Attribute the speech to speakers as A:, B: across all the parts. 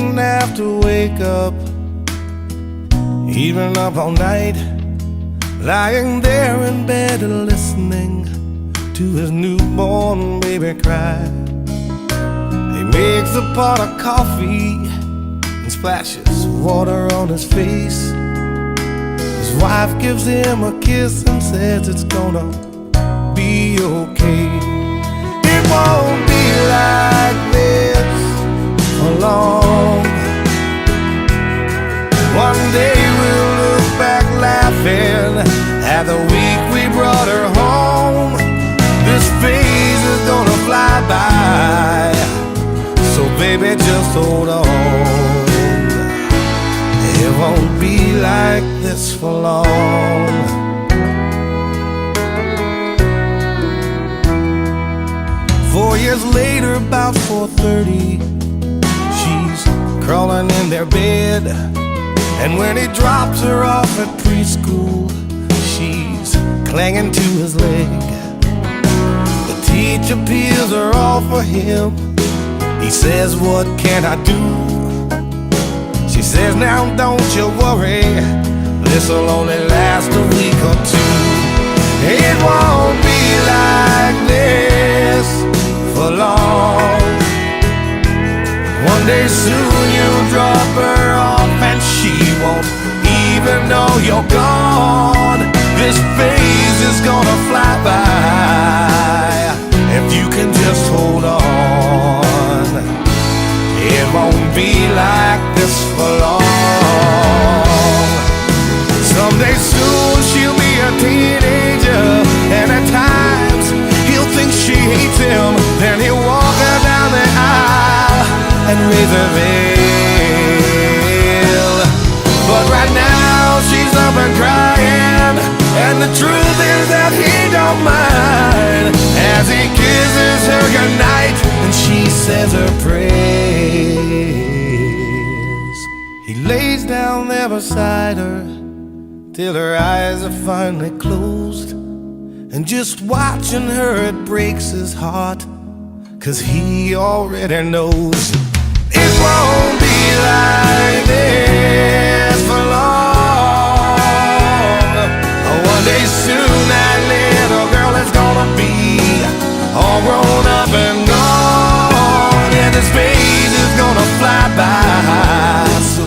A: didn't have to wake up, even up all night, lying there in bed listening to his newborn baby cry. He makes a pot of coffee and splashes water on his face. His wife gives him a kiss and says it's gonna be okay. It won't be like this for long. One day we'll look back laughing at the week we brought her home. This phase is gonna fly by, so baby just hold on. It won't be like this for long. 4 years later, about 4:30, she's crawling in their bed. And when he drops her off at preschool, she's clinging to his leg. The teacher peels her off for him. He says, "What can I do?" She says, "Now don't you worry, this'll only last a week or two. It won't be like this for long. One day soon you'll drop her off and she won't even know you're gone. This phase is gonna fly by if you can just hold on. It won't be like this for long. Someday soon she'll be a teenager, and at times he'll think she hates him. Then he'll walk her down the aisle and raise her veil. But right now she's up and crying, and the truth is that he don't mind as he kisses her goodnight and she says her prayers. He lays down there beside her till her eyes are finally closed, and just watching her it breaks his heart, 'cause he already knows it won't be like this for long. One day soon that little girl is gonna be all grown up and gone, and his phase is gonna fly by, so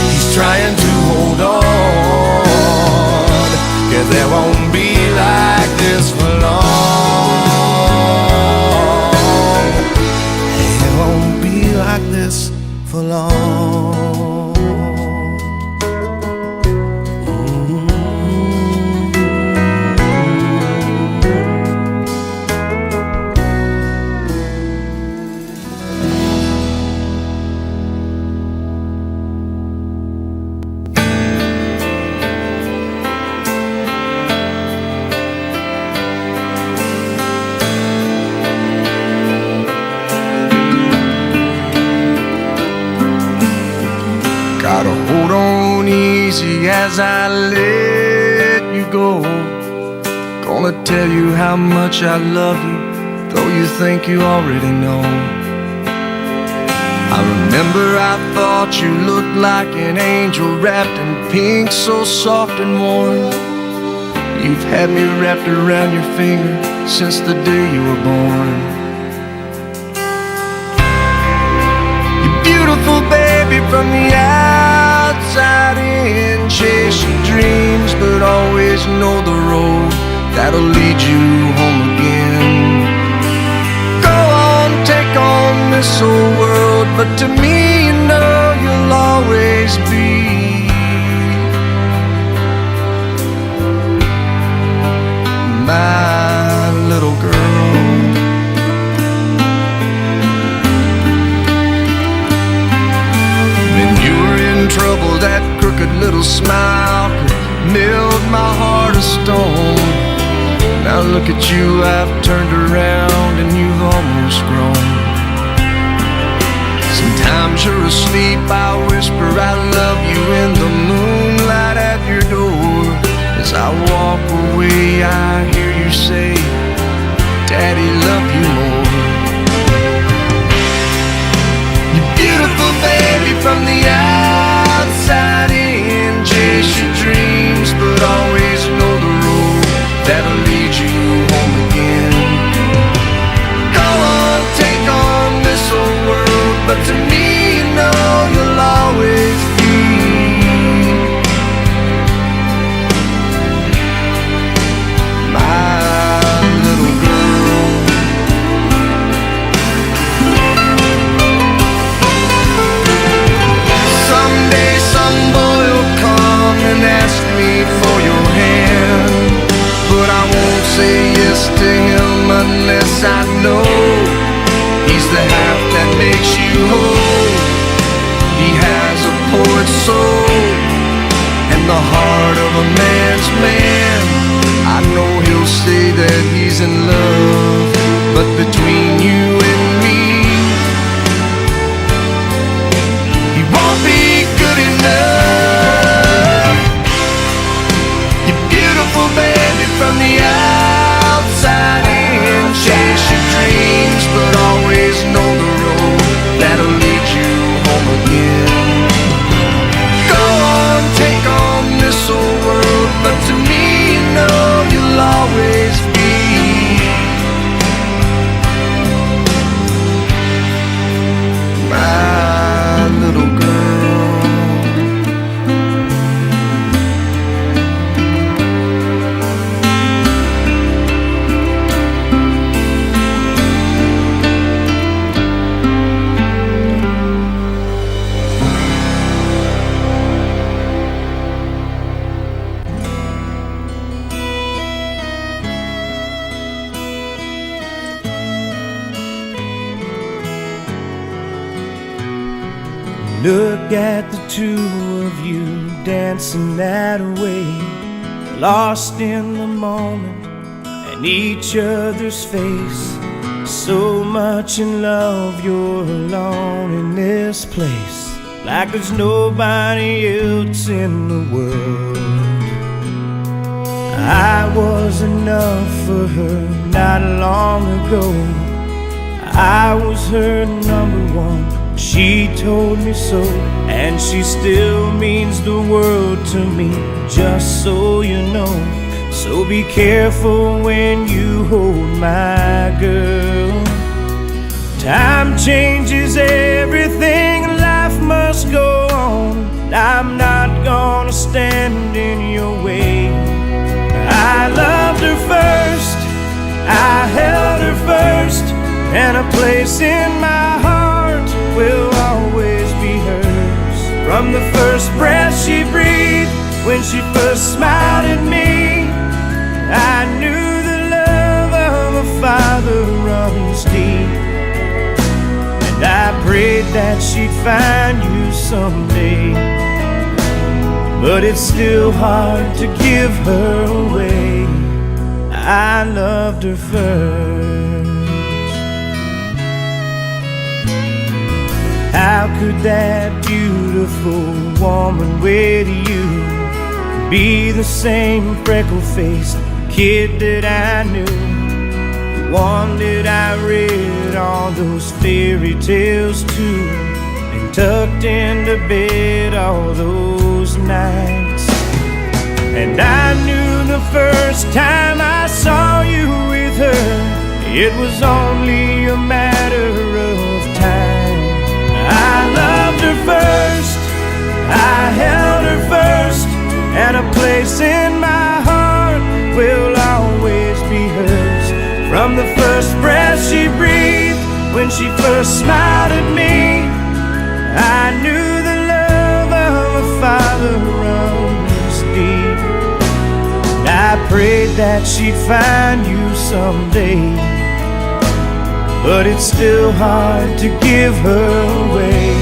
A: he's trying to hold on, 'cause there won't be like this for long. It won't be like this for long.
B: Gotta hold on easy as I let you go. Gonna tell you how much I love you, though you think you already know. I remember I thought you looked like an angel wrapped in pink, so soft and warm. You've had me wrapped around your finger since the day you were born. You're beautiful, baby, from the outside in. Chase your dreams, but always know the road that'll lead you home again. Go on, take on this whole world, but to me, you know you'll always be my little girl. When you were in trouble, that crooked little smile could melt my heart of stone. Now look at you, I've turned around and you've almost grown. Sometimes you're asleep, I whisper I love you in the moonlight at your door. As I walk away, I hear you say, Daddy, love you more. You're beautiful, baby, but between you and me, he won't be good enough. You're beautiful, baby, from the outside in. Chase your dreams, but always know the road that'll lead you home again. Go on, take on this whole world, but to me, you know you'll always be my little girl.
A: Look at the two of you dancing that way, lost in the moment and each other's face. So much in love, you're alone in this place, like there's nobody else in the world. I was enough for her not long ago. I was her number one, she told me so, and she still means the world to me, just so you know. So be careful when you hold my girl. Time changes everything, life must go on. I'm not gonna stand in your way. I loved her first, I held her first, and a place in my heart will always be hers. From the first breath she breathed, when she first smiled at me, I knew the love of a father runs deep. And I prayed that she'd find you someday, but it's still hard to give her away. I loved her first. How could that beautiful woman with you be the same freckle-faced kid that I knew, the one that I read all those fairy tales to, and tucked into bed all those nights? And I knew the first time I saw you with her, it was only a matter of time. I loved her first, I held her first, and a place in my heart will always be hers. From the first breath she breathed, when she first smiled at me, I knew the love of a father runs deep. And I prayed that she'd find you someday, but it's still hard to give her away.